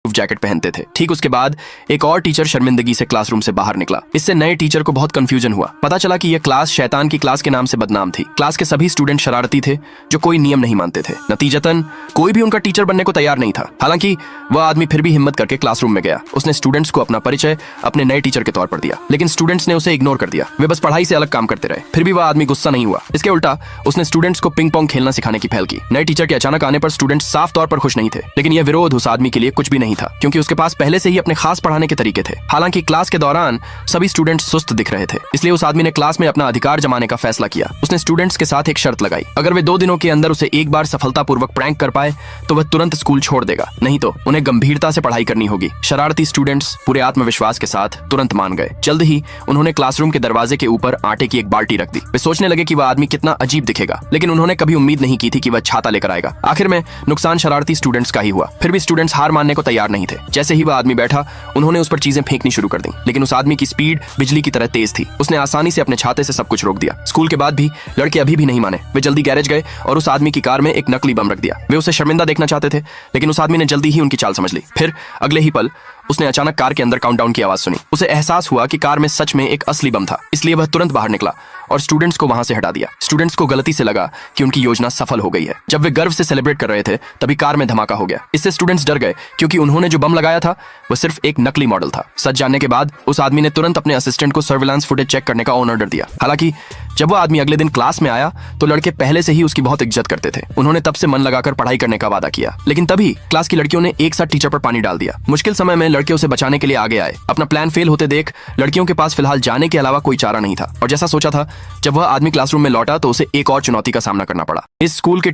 Jacket पहनते थे। ठीक उसके बाद एक और टीचर शर्मिंदगी से क्लासरूम से बाहर निकला। इससे नए टीचर को बहुत कंफ्यूजन हुआ। पता चला कि यह क्लास शैतान की क्लास के नाम से बदनाम थी। क्लास के सभी स्टूडेंट शरारती थे जो कोई नियम नहीं मानते थे। नतीजतन कोई भी उनका टीचर बनने को तैयार नहीं था। हालांकि वह आदमी फिर भी हिम्मत करके क्लासरूम में गया। उसने स्टूडेंट्स को अपना परिचय अपने नए टीचर के तौर पर दिया, लेकिन स्टूडेंट्स ने उसे इग्नोर कर दिया। वे बस पढ़ाई से अलग काम करते रहे। फिर भी वह आदमी गुस्सा नहीं हुआ। इसके उल्टा उसने स्टूडेंट्स को पिंग पोंग खेलना सिखाने की पहल की। नए टीचर के अचानक आने पर स्टूडेंट्स साफ तौर पर खुश नहीं थे, लेकिन यह विरोध उस आदमी के लिए कुछ भी नहीं था, क्योंकि उसके पास पहले से ही अपने खास पढ़ाने के तरीके थे। हालांकि क्लास के दौरान सभी स्टूडेंट्स सुस्त दिख रहे थे, इसलिए उस आदमी ने क्लास में अपना अधिकार जमाने का फैसला किया। उसने स्टूडेंट्स के साथ एक शर्त लगाई, अगर वे 2 दिनों के अंदर उसे एक बार सफलतापूर्वक प्रैंक कर पाए तो वह तुरंत स्कूल छोड़ देगा, नहीं तो उन्हें गंभीरता से पढ़ाई करनी होगी। शरारती स्टूडेंट्स पूरे आत्मविश्वास के साथ तुरंत मान गए। जल्द ही उन्होंने क्लासरूम के दरवाजे के ऊपर आटे की एक बाल्टी रख दी। वे सोचने लगे कि वह आदमी कितना अजीब दिखेगा, लेकिन उन्होंने कभी उम्मीद नहीं की थी कि वह छाता लेकर आएगा। आखिर में नुकसान शरारती स्टूडेंट्स का ही हुआ। फिर भी स्टूडेंट्स हार मानने को तैयार नहीं थे। जैसे ही वह आदमी बैठा, उन्होंने उस पर चीजें फेंकनी शुरू कर दी, लेकिन उस आदमी की स्पीड बिजली की तरह तेज थी। उसने आसानी से अपने छाते से सब कुछ रोक दिया। स्कूल के बाद भी लड़के अभी भी नहीं माने। वे जल्दी गैरेज गए और उस आदमी की कार में एक नकली बम रख दिया। वे उसे शर्मिंदा देखना चाहते थे, लेकिन उस आदमी ने जल्दी ही उनकी चाल समझ ली। फिर अगले ही पल उसने अचानक कार के अंदर काउंटडाउन की आवाज सुनी। उसे एहसास हुआ कि कार में सच में एक असली बम था, इसलिए वह तुरंत बाहर निकला और स्टूडेंट्स को वहां से हटा दिया। स्टूडेंट्स को गलती से लगा कि उनकी योजना सफल हो गई है। जब वे गर्व से सेलिब्रेट कर रहे थे, तभी कार में धमाका हो गया। इससे स्टूडेंट्स डर गए, क्योंकि उन्होंने जो बम लगाया था वह सिर्फ एक नकली मॉडल था। सच जानने के बाद उस आदमी ने तुरंत अपने असिस्टेंट को सर्विलांस फुटेज चेक करने का ऑर्डर दिया। हालांकि जब वह आदमी अगले दिन क्लास में आया तो लड़के पहले से ही उसकी बहुत इज्जत करते थे। उन्होंने तब से मन लगाकर पढ़ाई करने का वादा किया, लेकिन तभी क्लास की लड़कियों ने एक साथ टीचर पर पानी डाल दिया। मुश्किल समय में लड़के उसे बचाने के लिए आगे आए। अपना प्लान फेल होते देख लड़कियों के पास फिलहाल जाने के अलावा कोई चारा नहीं था, और जैसा सोचा था, जब वह आदमी क्लासरूम में लौटा तो उसे एक और चुनौती का सामना करना पड़ा। इस स्कूल के